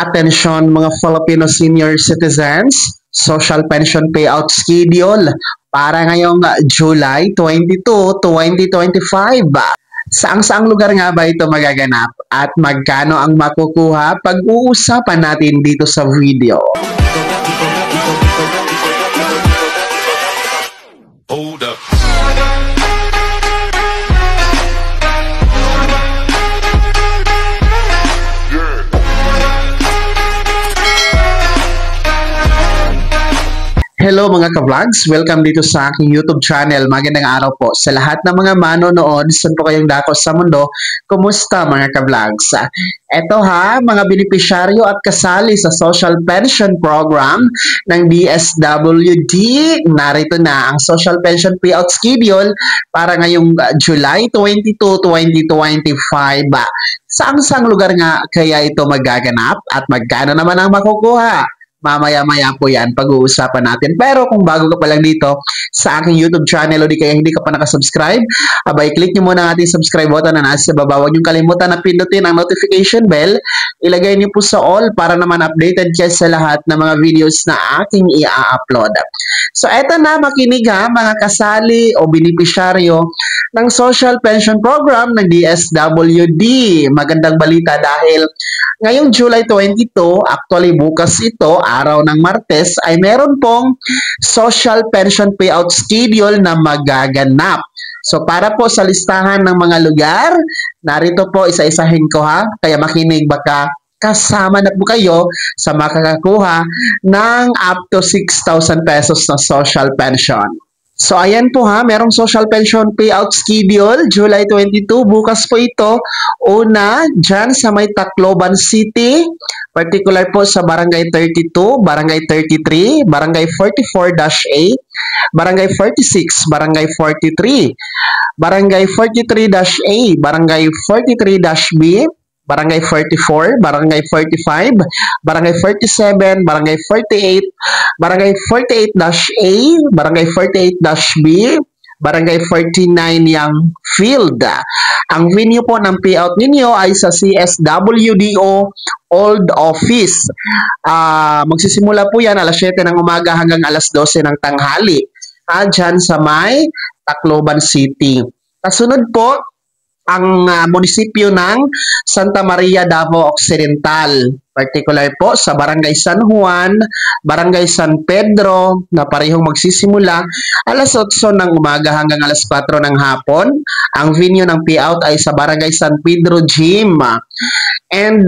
Atensyon mga Filipino senior citizens, social pension payout schedule para ngayong July 22, 2025. Saang-saang lugar nga ba ito magaganap at magkano ang makukuha? Pag-uusapan natin dito sa video. Hold up. Hello mga ka-vlogs! Welcome dito sa aking YouTube channel. Magandang araw po sa lahat ng mga manonood. Saan po kayong dako sa mundo? Kumusta mga ka-vlogs? Eto mga benepisyaryo at kasali sa Social Pension Program ng DSWD. Narito na ang Social Pension Payout Schedule para ngayong July 22, 2025. Saang-saang lugar nga kaya ito magaganap at magkano naman ang makukuha? Mamaya-maya po yan, pag-uusapan natin. Pero kung bago ka pa lang dito sa aking YouTube channel o di kaya hindi ka pa nakasubscribe, abay, click nyo muna ang ating subscribe button na nasa baba. Huwag nyo kalimutan na pindutin ang notification bell. Ilagay nyo po sa all para naman updated kayo sa lahat ng mga videos na aking i-upload. So, eto na, makinig mga kasali o benepisyaryo ng Social Pension Program ng DSWD. Magandang balita dahil ngayong July 22, actually bukas ito, araw ng Martes, ay meron pong Social Pension Payout Schedule na magaganap. So para po sa listahan ng mga lugar, narito po isa-isahin ko kaya makinig baka kasama na po kayo sa makakakuha ng up to 6,000 pesos na social pension. So ayan po merong Social Pension Payout Schedule, July 22, bukas po ito. Una, dyan sa may Tacloban City, particular po sa Barangay 32, Barangay 33, Barangay 44-A, Barangay 46, Barangay 43, Barangay 43-A, Barangay 43-B, Barangay 44, Barangay 45, Barangay 47, Barangay 48, Barangay 48-A, Barangay 48-B, Barangay 49 Young Field. Ang venue po ng payout ninyo ay sa CSWDO Old Office. Magsisimula po yan alas 7 ng umaga hanggang alas 12 ng tanghali. Dyan sa may Tacloban City. Kasunod po, ang munisipyo ng Santa Maria, Davao Occidental. Particular po sa Barangay San Juan, Barangay San Pedro na parehong magsisimula alas 8 ng umaga hanggang alas 4 ng hapon. Ang venue ng payout ay sa Barangay San Pedro Gym. And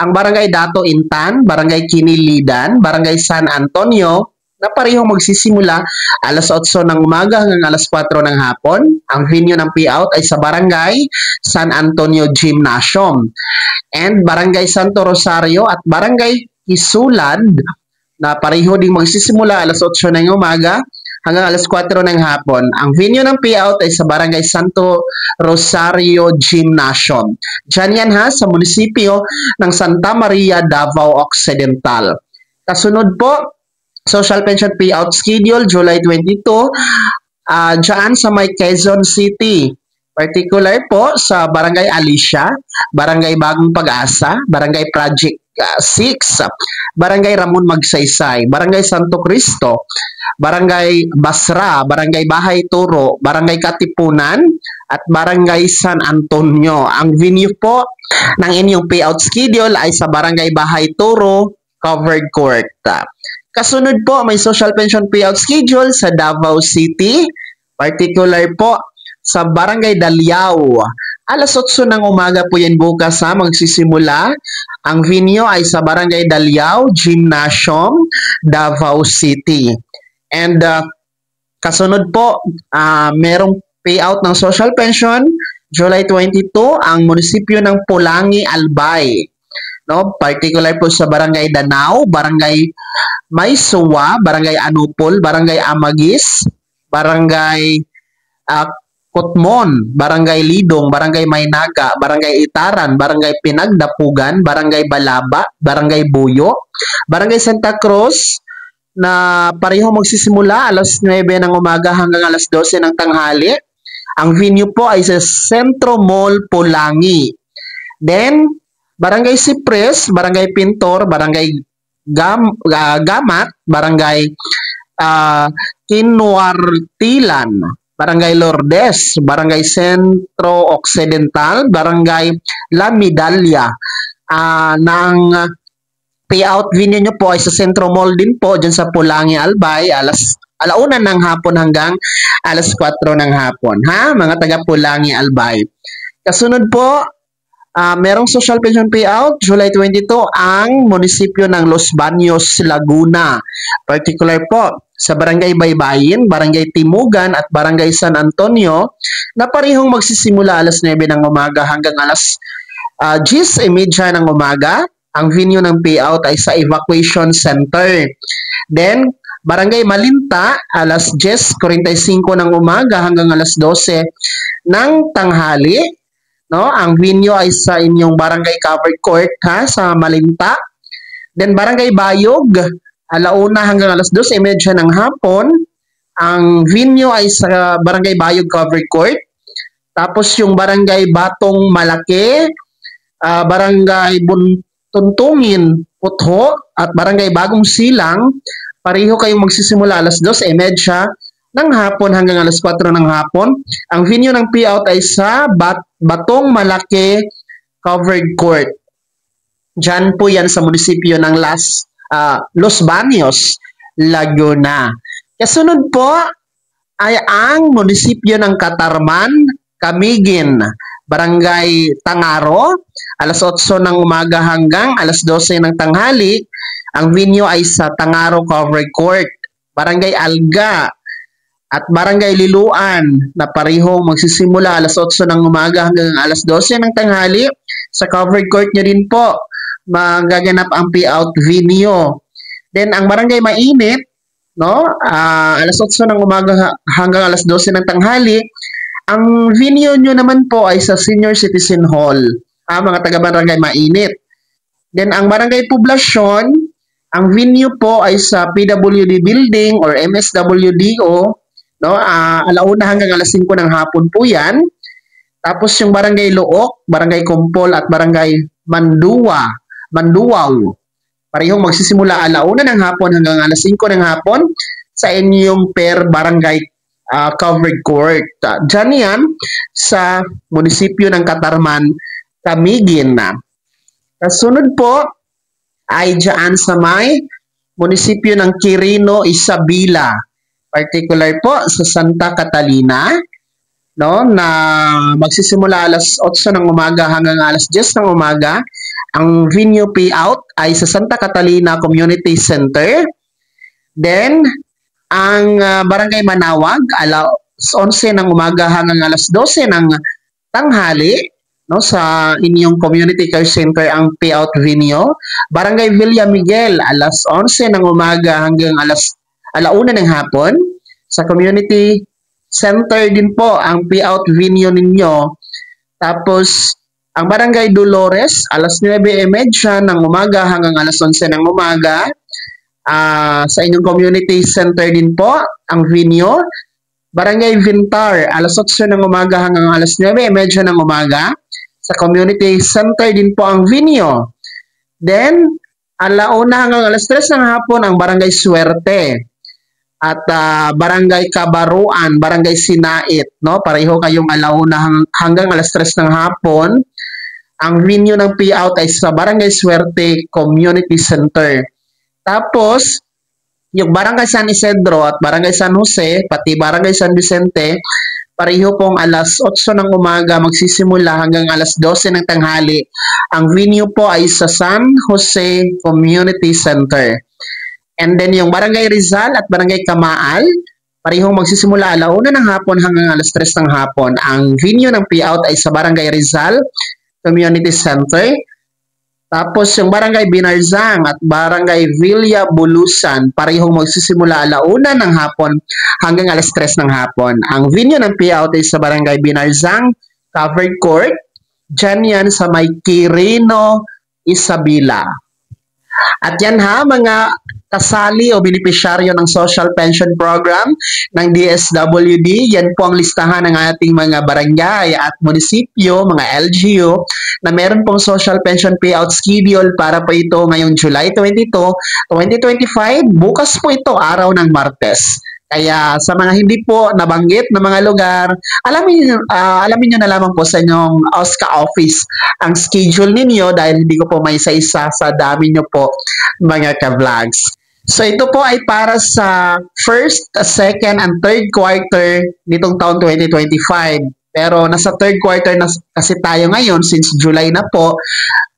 ang Barangay Dato Intan, Barangay Kinilidan, Barangay San Antonio na parehong magsisimula alas 8 ng umaga hanggang alas 4 ng hapon. Ang venue ng payout ay sa Barangay San Antonio Gymnasium. And Barangay Santo Rosario at Barangay Isulad na pareho ding magsisimula alas 8 ng umaga hanggang alas 4 ng hapon. Ang venue ng payout ay sa Barangay Santo Rosario Gymnasium. Diyan yan sa munisipyo ng Santa Maria, Davao Occidental. Kasunod po, Social Pension Payout Schedule, July 22, dyan sa may Quezon City. Particular po sa Barangay Alicia, Barangay Bagong Pag-asa, Barangay Project 6, Barangay Ramon Magsaysay, Barangay Santo Cristo, Barangay Basra, Barangay Bahay Turo, Barangay Katipunan, at Barangay San Antonio. Ang venue po ng inyong payout schedule ay sa Barangay Bahay Turo, Covered Court. Kasunod po, may Social Pension Payout Schedule sa Davao City, particular po sa Barangay Daliao. Alas 8 ng umaga po yan bukas magsisimula. Ang venue ay sa Barangay Daliao Gymnasium, Davao City. And kasunod po, merong payout ng social pension, July 22, ang munisipyo ng Pulangi, Albay. Particular po sa Barangay Danao, Barangay Maysuwa, Barangay Anupol, Barangay Amagis, Barangay Kotmon, Barangay Lidong, Barangay Maynaga, Barangay Itaran, Barangay Pinagdapugan, Barangay Balaba, Barangay Buyo, Barangay Santa Cruz na pareho magsisimula alas 9 ng umaga hanggang alas 12 ng tanghali. Ang venue po ay sa Centro Mall, Pulangi. Then, Barangay Sipres, Barangay Pintor, Barangay Gamat, Barangay Kinuartilan, Barangay Lourdes, Barangay Centro Occidental, Barangay La Medalla. Ng payout venue nyo po ay sa Centro Mall din po, dyan sa Pulangi, Albay, alauna ng hapon hanggang alas 4 ng hapon. Ha, mga taga Pulangi, Albay. Kasunod po, merong social pension payout, July 22, ang munisipyo ng Los Baños, Laguna. Particular po, sa Barangay Baybayin, Barangay Timugan at Barangay San Antonio na parehong magsisimula alas 9 ng umaga hanggang alas 10:30 ng umaga. Ang venue ng payout ay sa Evacuation Center. Then, Barangay Malinta, alas 10:45 ng umaga hanggang alas 12 ng tanghali. No? Ang venue ay sa inyong Barangay Covered Court sa Malinta. Then, Barangay Bayog, alauna hanggang alas 12:30 ng hapon. Ang venue ay sa Barangay Bayog Covered Court. Tapos yung Barangay Batong Malaki, Barangay Buntuntungin, Putho, at Barangay Bagong Silang, pareho kayong magsisimula alas 2:30 ng hapon hanggang alas 4 ng hapon. Ang venue ng payout ay sa Batong Malaki Covered Court. Diyan po yan sa munisipyo ng Los Baños, Laguna. Kasunod po ay ang munisipyo ng Catarman, Camiguin, Barangay Tangaro, alas 8 ng umaga hanggang alas 12 ng tanghali. Ang venue ay sa Tangaro Covered Court. Barangay Alga at Barangay Liluan na parehong magsisimula alas 8 ng umaga hanggang alas 12 ng tanghali. Sa covered court nyo din po magaganap ang payout venue. Then ang Barangay Mainit, no, alas 8 ng umaga hanggang alas 12 ng tanghali. Ang venue nyo naman po ay sa Senior Citizen Hall, mga taga-Barangay Mainit. Then ang Barangay Poblasyon, ang venue po ay sa PWD Building or MSWDO, no? Alauna hanggang alas 5 ng hapon po yan. Tapos yung Barangay Look, Barangay Kumpol at Barangay Manduaw, parehong magsisimula alauna ng hapon hanggang alas 5 ng hapon sa inyong per barangay covered court. Diyan yan sa munisipyo ng Catarman, Camiguin. Kasunod po ay dyan sa may munisipyo ng Quirino, Isabela. Particular po sa Santa Catalina, no, na magsisimula alas 8 ng umaga hanggang alas 10 ng umaga. Ang venue payout ay sa Santa Catalina Community Center. Then, ang Barangay Manawag, alas 11 ng umaga hanggang alas 12 ng tanghali, no, sa inyong Community Care Center ang payout venue. Barangay Villa Miguel, alas 11 ng umaga hanggang alauna ng hapon. Sa Community Center din po ang payout venue ninyo. Tapos, ang Barangay Dolores, alas 9:30 ng umaga hanggang alas 11 ng umaga. Sa inyong Community Center din po ang venue. Barangay Vintar, alas 8 ng umaga hanggang alas 9:30 ng umaga. Sa Community Center din po ang venue. Then, alauna hanggang alas 3 ng hapon ang Barangay Suerte. At Barangay Kabaruan, Barangay Sinait, no? Pareho kayong alauna hanggang alas 3 ng hapon. Ang venue ng payout ay sa Barangay Suerte Community Center. Tapos, yung Barangay San Isidro at Barangay San Jose, pati Barangay San Vicente, pareho pong alas 8 ng umaga magsisimula hanggang alas 12 ng tanghali. Ang venue po ay sa San Jose Community Center. And then yung Barangay Rizal at Barangay Kamaal, parehong magsisimula alauna ng hapon hanggang alas 3 ng hapon. Ang venue ng payout ay sa Barangay Rizal Community Center. Tapos yung Barangay Binarzang at Barangay Villa Bulusan, parehong magsisimula alauna ng hapon hanggang alas 3 ng hapon. Ang venue ng payout ay sa Barangay Binarzang Covered Court. Diyan yan sa may Quirino, Isabela. At yan ha, mga kasali o benepisyaryo ng Social Pension Program ng DSWD. Yan po ang listahan ng ating mga barangay at munisipyo, mga LGU, na meron pong Social Pension Payout Schedule para po ito ngayong July 22, 2025. Bukas po ito, araw ng Martes. Kaya sa mga hindi po nabanggit na mga lugar, alamin nyo na lamang po sa inyong OSCA office ang schedule ninyo dahil hindi ko po may isa-isa sa dami nyo po mga ka-vlogs. So ito po ay para sa first, second, and third quarter nitong taon 2025. Pero nasa third quarter na kasi tayo ngayon since July na po.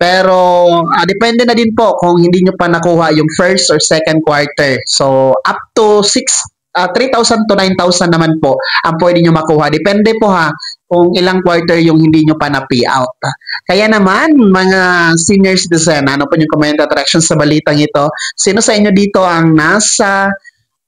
Pero depende na din po kung hindi nyo pa nakuha yung first or second quarter. So up to 3,000 to 9,000 naman po ang pwede nyo makuha. Depende po ha kung ilang quarter yung hindi nyo pa na-pay out. Kaya naman, mga senior citizen, ano po yung comment attraction sa balitang ito? Sino sa inyo dito ang nasa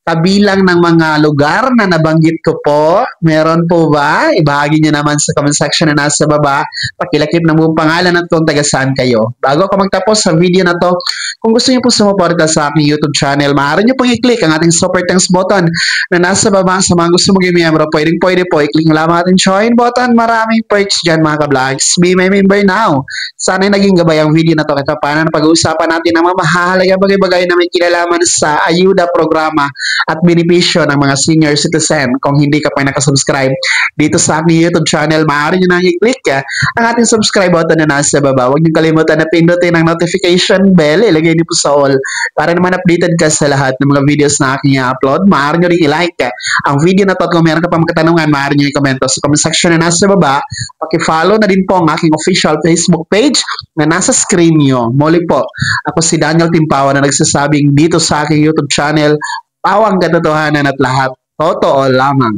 kabilang ng mga lugar na nabanggit ko po? Meron po ba? Ibahagi nyo naman sa comment section na nasa baba. Pakilakip ng buong pangalan at kung taga saan kayo. Bago ako magtapos sa video na to, kung gusto niyo po sumuporta sa aking YouTube channel, maaari niyo pong i-click ang ating super thanks button na nasa baba. Sa mga gusto maging miyembro, pwede po i-click lang lamang ating join button. Maraming perks dyan mga ka-vlogs. Be my member now. Sana'y naging gabay ang video na to kahit paano na pag-uusapan natin ang mga mahalaga bagay-bagay na may kinalaman sa ayuda programa at benepisyo ng mga senior citizen. Kung hindi ka pa nakasubscribe dito sa aking YouTube channel, maaari nyo nang i-click ang ating subscribe button na nasa baba. Huwag nyo kalimutan na pindutin ang notification bell. Ilagay niyo po sa all para naman updated ka sa lahat ng mga videos na aking i-upload. Maaari nyo rin i-like ang video na to at kung meron ka pa mga katanungan, maaari nyo i-comment sa comment section na nasa baba. Paki-follow na din po ang aking official Facebook page na nasa screen nyo. Muli po, ako si Daniel Timpawa na nagsasabing dito sa aking YouTube channel, pawang katotohanan at lahat totoo lamang.